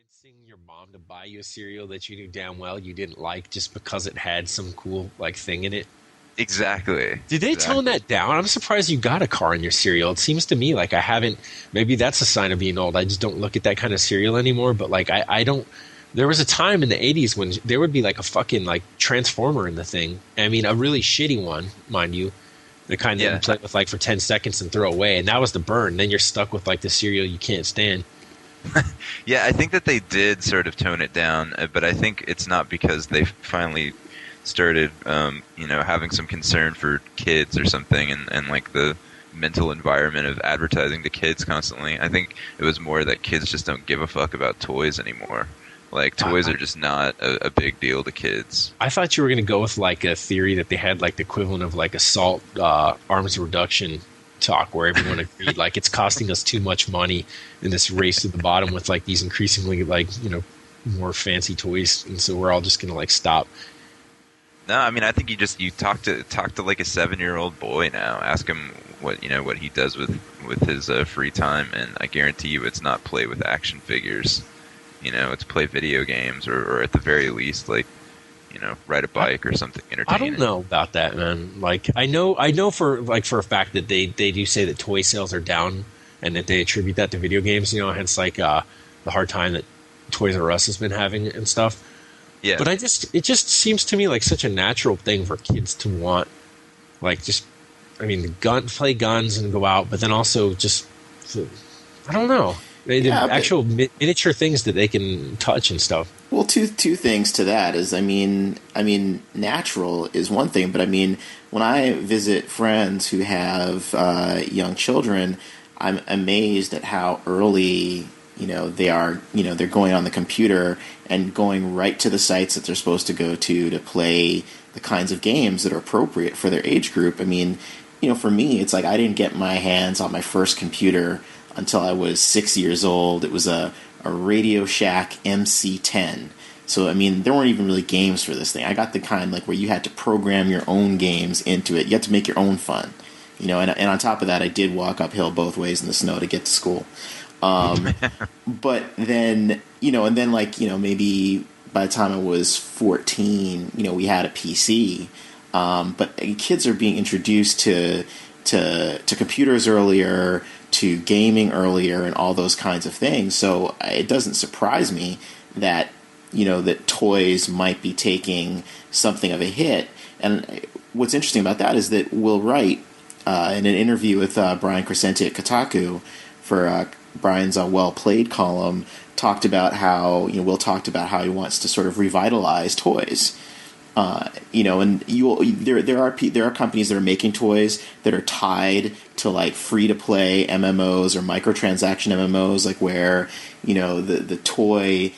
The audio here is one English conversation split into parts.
convincing your mom to buy you a cereal that you knew damn well you didn't like just because it had some cool like thing in it? Exactly. Did they tone Exactly. that down? I'm surprised you got a car in your cereal. It seems to me like I haven't. Maybe that's a sign of being old. I just don't look at that kind of cereal anymore. But like I don't. There was a time in the '80s when there would be like a fucking like transformer in the thing. I mean, a really shitty one, mind you, the kind that you Yeah. play with like for 10 seconds and throw away, and that was the burn. Then you're stuck with like the cereal you can't stand. Yeah, I think that they did sort of tone it down, but I think it's not because they finally started, having some concern for kids or something, and like the mental environment of advertising to kids constantly. I think it was more that kids just don't give a fuck about toys anymore. Like toys I, are just not a big deal to kids. I thought you were going to go with like a theory that they had like the equivalent of like assault arms reduction talk, where everyone agreed like it's costing us too much money in this race to the bottom with like these increasingly like more fancy toys, and so we're all just going to like stop. No, I mean I think you talk to like a 7-year-old boy now. Ask him what he does with his free time, and I guarantee you it's not play with action figures. It's play video games or at the very least like ride a bike or something I entertaining. don't know about that, man. Like I know for a fact that they do say that toy sales are down and that they attribute that to video games. Hence like the hard time that Toys R Us has been having and stuff. Yeah. But it just seems to me like such a natural thing for kids to want, like just, I mean, play guns and go out, but then also just, I don't know, the Yeah, but actual miniature things that they can touch and stuff. well, two things to that is, I mean, natural is one thing, but I mean, when I visit friends who have young children, I'm amazed at how early they are. They're going on the computer and going right to the sites that they're supposed to go to play the kinds of games that are appropriate for their age group. I mean, for me, it's like I didn't get my hands on my first computer until I was 6 years old. It was a Radio Shack MC10. So, I mean, there weren't even really games for this thing. I got the kind like where you had to program your own games into it. You had to make your own fun. And on top of that, I did walk uphill both ways in the snow to get to school. But then, and then like, maybe by the time I was 14, we had a PC. But kids are being introduced to computers earlier, to gaming earlier, and all those kinds of things. So it doesn't surprise me that that toys might be taking something of a hit. And what's interesting about that is that Will Wright, in an interview with Brian Crescenti at Kotaku for Brian's Well Played column, talked about how Will talked about how he wants to sort of revitalize toys. And there are companies that are making toys that are tied to like free to play MMOs or microtransaction MMOs, like where the toy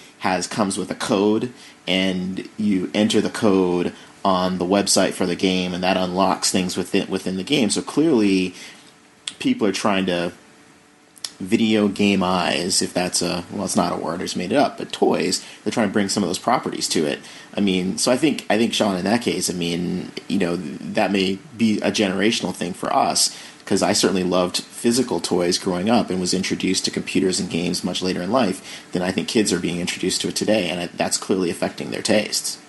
comes with a code and you enter the code on the website for the game, and that unlocks things within the game. So clearly, people are trying to video game eyes, if that's it's not a word, I just made it up, but toys, they're trying to bring some of those properties to it. I mean, so I think Sean, in that case, I mean, that may be a generational thing for us, because I certainly loved physical toys growing up and was introduced to computers and games much later in life than I think kids are being introduced to it today, and that's clearly affecting their tastes.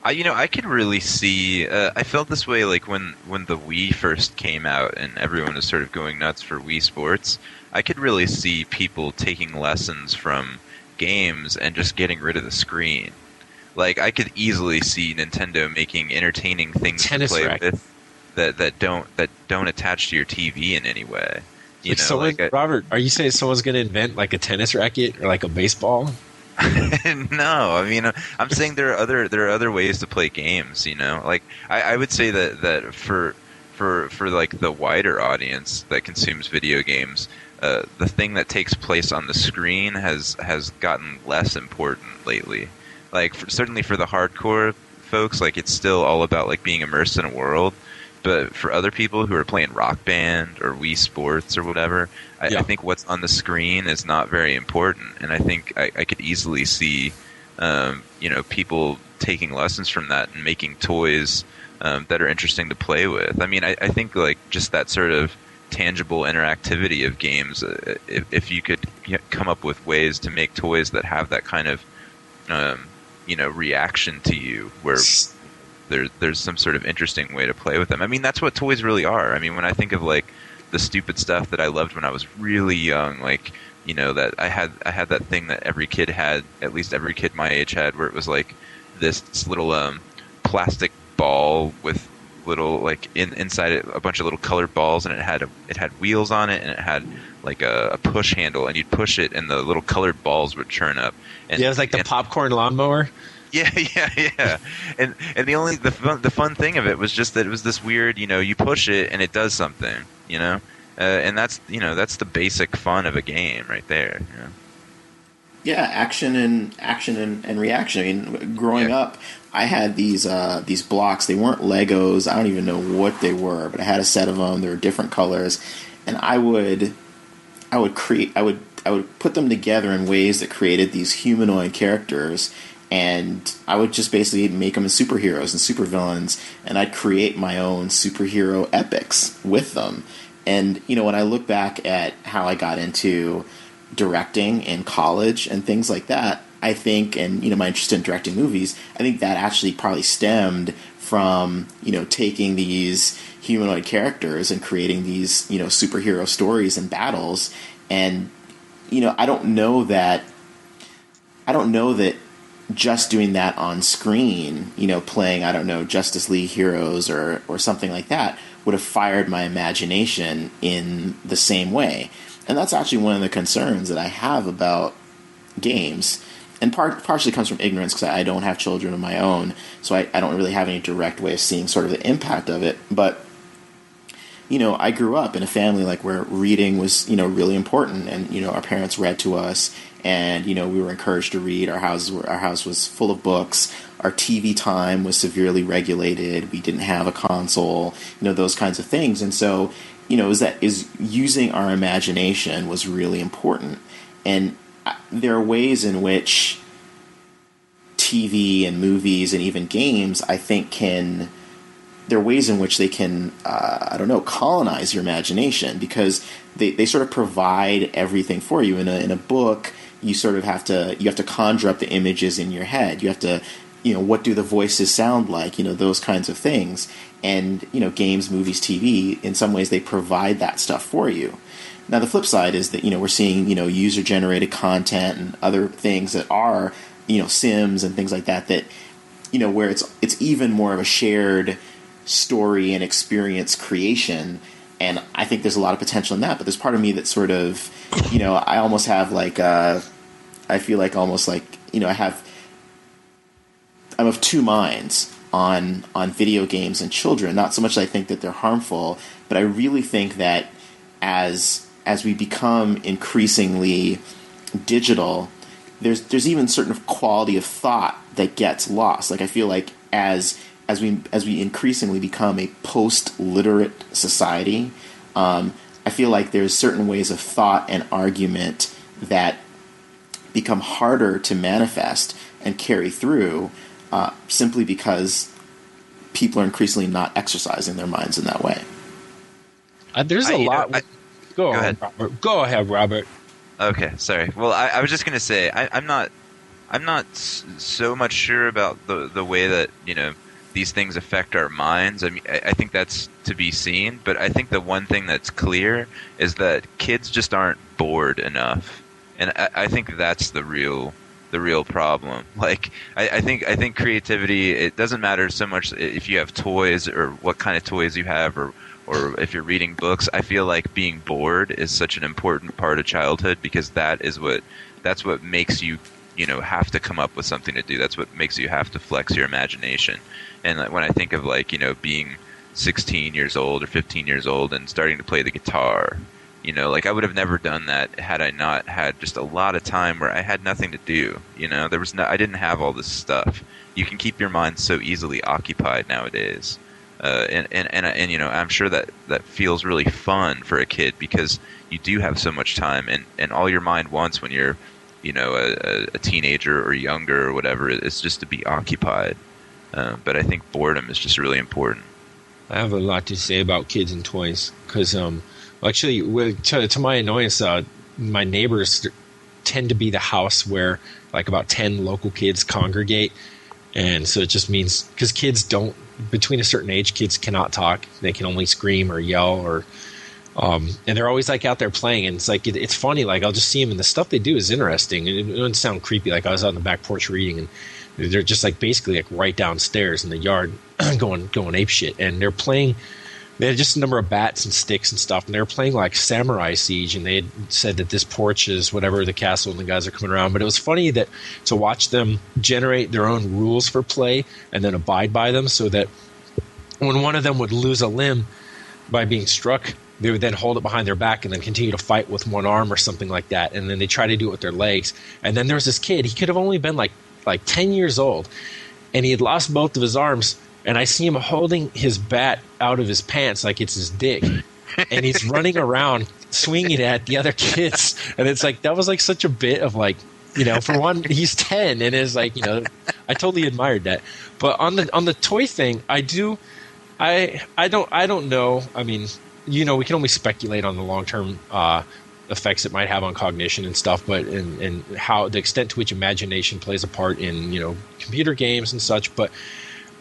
I could really see. I felt this way like when the Wii first came out and everyone was sort of going nuts for Wii Sports. I could really see people taking lessons from games and just getting rid of the screen. Like I could easily see Nintendo making entertaining things to play with that don't attach to your TV in any way. Robert, are you saying someone's going to invent like a tennis racket or like a baseball? No, I mean I'm saying there are other ways to play games. Like I would say that for like the wider audience that consumes video games, the thing that takes place on the screen has gotten less important lately. Like certainly for the hardcore folks, like it's still all about like being immersed in a world. But for other people who are playing Rock Band or Wii Sports or whatever, I think what's on the screen is not very important. And I think I could easily see, people taking lessons from that and making toys that are interesting to play with. I mean, I think like just that sort of tangible interactivity of games. If you could come up with ways to make toys that have that kind of reaction to you, where there's some sort of interesting way to play with them. I mean, that's what toys really are. I mean, when I think of like the stupid stuff that I loved when I was really young, like, that I had that thing that every kid had, at least every kid my age had, where it was like this little plastic ball with little, like, inside it a bunch of little colored balls, and it had wheels on it, and it had like a push handle, and you'd push it and the little colored balls would churn up. And it was like the popcorn lawnmower. Yeah. And the fun thing of it was just that it was this weird, you push it and it does something, and that's the basic fun of a game right there. Yeah, action and reaction. I mean, growing up, I had these blocks. They weren't Legos. I don't even know what they were, but I had a set of them. They were different colors, and I would put them together in ways that created these humanoid characters, and I would just basically make them as superheroes and supervillains, and I'd create my own superhero epics with them. And when I look back at how I got into directing in college and things like that, I think, and my interest in directing movies, I think that actually probably stemmed from taking these humanoid characters and creating these superhero stories and battles. And I don't know that just doing that on screen, playing, I don't know, Justice League Heroes or something like that would have fired my imagination in the same way. And that's actually one of the concerns that I have about games. And partially comes from ignorance, because I don't have children of my own, so I don't really have any direct way of seeing sort of the impact of it. But I grew up in a family where reading was really important, and our parents read to us, and we were encouraged to read. Our house was full of books. Our TV time was severely regulated. We didn't have a console, those kinds of things. And so is using our imagination was really important. And there are ways in which TV and movies and even games, I think, there are ways in which they can, colonize your imagination, because they sort of provide everything for you. In a book, you sort of have to conjure up the images in your head. You have to, what do the voices sound like? Those kinds of things. And games, movies, TV, in some ways they provide that stuff for you. Now the flip side is that we're seeing user generated content and other things that are Sims and things like that where it's even more of a shared story and experience creation. And I think there's a lot of potential in that, but there's part of me that sort of I almost have I feel like almost like I'm of two minds on video games and children. Not so much that I think that they're harmful, but I really think that as we become increasingly digital, there's even certain quality of thought that gets lost. I feel like as we increasingly become a post-literate society, I feel like there's certain ways of thought and argument that become harder to manifest and carry through, simply because people are increasingly not exercising their minds in that way. There's a lot. Go ahead, Robert. Go ahead, Robert. Okay, sorry. Well, I was just going to say I'm not so much sure about the way that these things affect our minds. I mean, I think that's to be seen, but I think the one thing that's clear is that kids just aren't bored enough, and I think that's the real problem. I think creativity, it doesn't matter so much if you have toys or what kind of toys you have, or if you're reading books. I feel like being bored is such an important part of childhood, because that's what makes you have to come up with something to do. That's what makes you have to flex your imagination. And when I think of being 16 years old or 15 years old and starting to play the guitar, I would have never done that had I not had just a lot of time where I had nothing to do. I didn't have all this stuff. You can keep your mind so easily occupied nowadays. And I'm sure that feels really fun for a kid, because you do have so much time, and all your mind wants when you're a teenager or younger or whatever is just to be occupied. But I think boredom is just really important. I have a lot to say about kids and toys, because Actually, to my annoyance, my neighbors tend to be the house where like about 10 local kids congregate. And so it just means because kids don't, between a certain age, kids cannot talk. They can only scream or yell or, and they're always like out there playing. And it's like, it's funny. Like I'll just see them and the stuff they do is interesting. And it doesn't sound creepy. Like I was out on the back porch reading and they're just like basically like right downstairs in the yard going ape shit. And they're playing. They had just a number of bats and sticks and stuff, and they were playing like Samurai Siege, and they had said that this porch is whatever the castle, and the guys are coming around. But it was funny that to watch them generate their own rules for play and then abide by them, so that when one of them would lose a limb by being struck, they would then hold it behind their back and then continue to fight with one arm or something like that. And then they try to do it with their legs. And then there was this kid. He could have only been like 10 years old, and he had lost both of his arms. And I see him holding his bat out of his pants like it's his dick. And he's running around swinging at the other kids. And it's like, that was like such a bit of like, you know, for one, he's 10 and is like, you know, I totally admired that. But on the toy thing, I don't know. I mean, you know, we can only speculate on the long-term effects it might have on cognition and stuff, but and how the extent to which imagination plays a part in, you know, computer games and such. But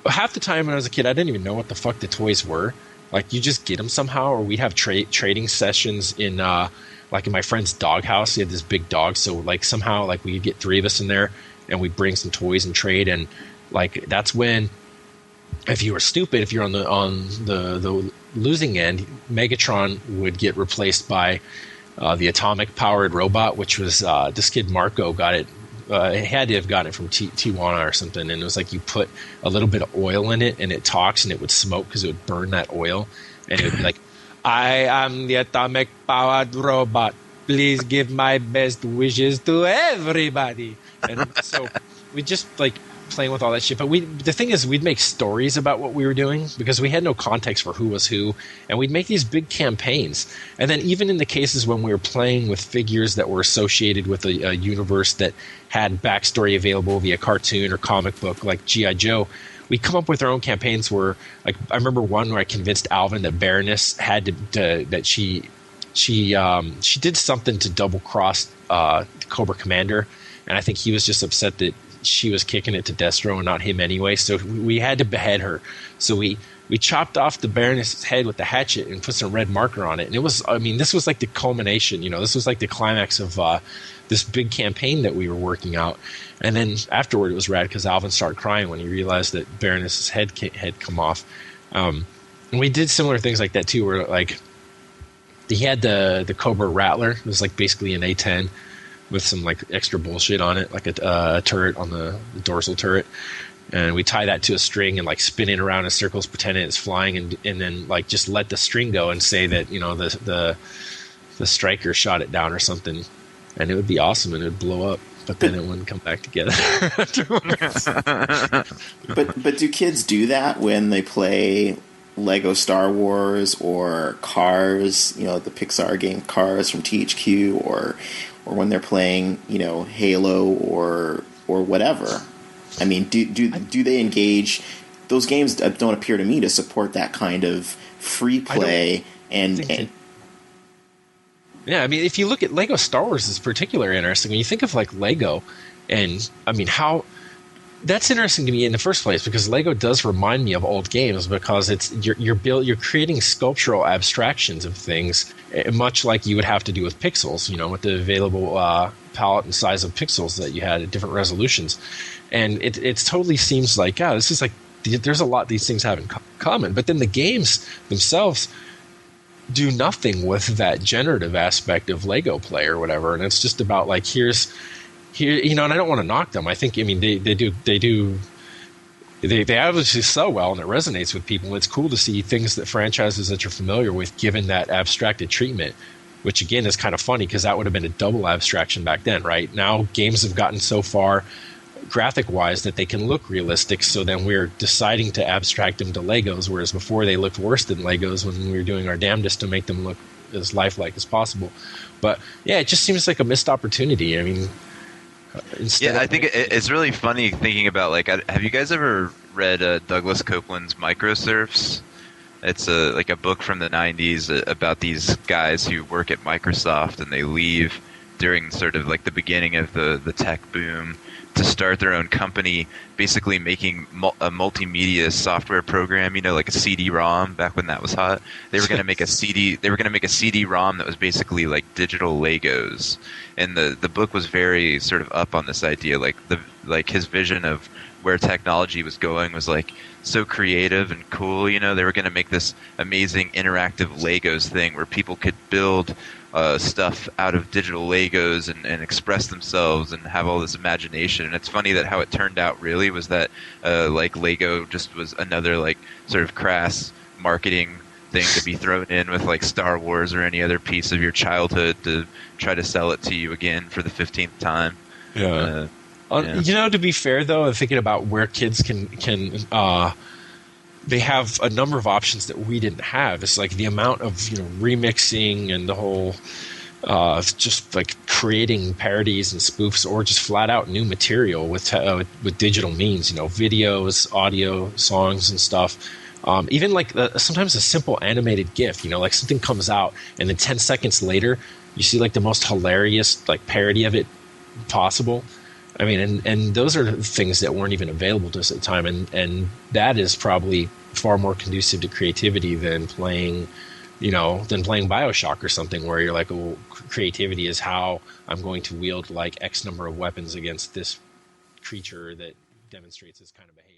half the time when I was a kid, I didn't even know what the fuck the toys were. Like, you just get them somehow, or we'd have trading sessions in, like in my friend's doghouse. He had this big dog, so like somehow like we'd get three of us in there, and we'd bring some toys and trade. And like that's when, if you were stupid, if you're on the losing end, Megatron would get replaced by the atomic powered robot, which was this kid Marco got it. It had to have gotten it from Tijuana or something, and it was like you put a little bit of oil in it, and it talks, and it would smoke because it would burn that oil, and it would be like, "I am the atomic powered robot. Please give my best wishes to everybody." And so we just like playing with all that shit. But the thing is, we'd make stories about what we were doing because we had no context for who was who, and we'd make these big campaigns. And then even in the cases when we were playing with figures that were associated with a universe that had backstory available via cartoon or comic book, like G.I. Joe, we'd come up with our own campaigns where, like, I remember one where I convinced Alvin that Baroness had that she did something to double cross Cobra Commander, and I think he was just upset that she was kicking it to Destro and not him anyway, so we had to behead her. So we chopped off the Baroness's head with the hatchet and put some red marker on it. And it was, I mean, this was like the culmination, you know, this was like the climax of this big campaign that we were working out. And then afterward it was rad because Alvin started crying when he realized that Baroness's head had come off. And we did similar things like that too, where like he had the Cobra Rattler. It was like basically an A-10 with some like extra bullshit on it, like a turret on the dorsal turret, and we tie that to a string and like spin it around in circles, pretending it's flying, and then like just let the string go and say that, you know, the striker shot it down or something, and it would be awesome and it would blow up, but then it wouldn't come back together afterwards. But do kids do that when they play Lego Star Wars or Cars, you know, the Pixar game Cars from THQ, or when they're playing, you know, Halo or whatever? I mean, do they engage? Those games don't appear to me to support that kind of free play and yeah, I mean, if you look at Lego Star Wars, is particularly interesting when you think of like Lego, and I mean how. That's interesting to me in the first place because Lego does remind me of old games because it's you're creating sculptural abstractions of things, much like you would have to do with pixels, you know, with the available palette and size of pixels that you had at different resolutions. And it totally seems like, yeah, this is like, there's a lot these things have in common. But then the games themselves do nothing with that generative aspect of Lego play or whatever. And it's just about like, here, you know, and I don't want to knock them. I think, I mean, they obviously sell well and it resonates with people. It's cool to see things that franchises that you're familiar with given that abstracted treatment, which again is kind of funny because that would have been a double abstraction back then, right? Now games have gotten so far graphic-wise that they can look realistic, so then we're deciding to abstract them to Legos, whereas before they looked worse than Legos when we were doing our damnedest to make them look as lifelike as possible. But yeah, it just seems like a missed opportunity. I mean, I think it's really funny thinking about, like, have you guys ever read Douglas Copeland's Microsurfs? It's a like a book from the 90s about these guys who work at Microsoft and they leave during sort of like the beginning of the tech boom to start their own company, basically making a multimedia software program, like a CD-ROM back when that was hot. They were going to make a CD. They were going to make a CD-ROM that was basically like digital Legos, and the book was very sort of up on this idea. Like his vision of where technology was going was like so creative and cool. They were going to make this amazing interactive Legos thing where people could build stuff out of digital Legos and express themselves and have all this imagination. And it's funny that how it turned out really was that like Lego just was another like sort of crass marketing thing to be thrown in with like Star Wars or any other piece of your childhood to try to sell it to you again for the 15th time. Yeah. Yeah. To be fair though, I'm thinking about where kids can they have a number of options that we didn't have. It's like the amount of remixing and the whole just like creating parodies and spoofs, or just flat out new material with digital means. Videos, audio, songs, and stuff. Even like sometimes a simple animated GIF. Like something comes out, and then 10 seconds later, you see like the most hilarious like parody of it possible. I mean, and those are things that weren't even available to us at the time, and that is probably far more conducive to creativity than playing BioShock or something, where you're like, oh, creativity is how I'm going to wield like X number of weapons against this creature that demonstrates this kind of behavior.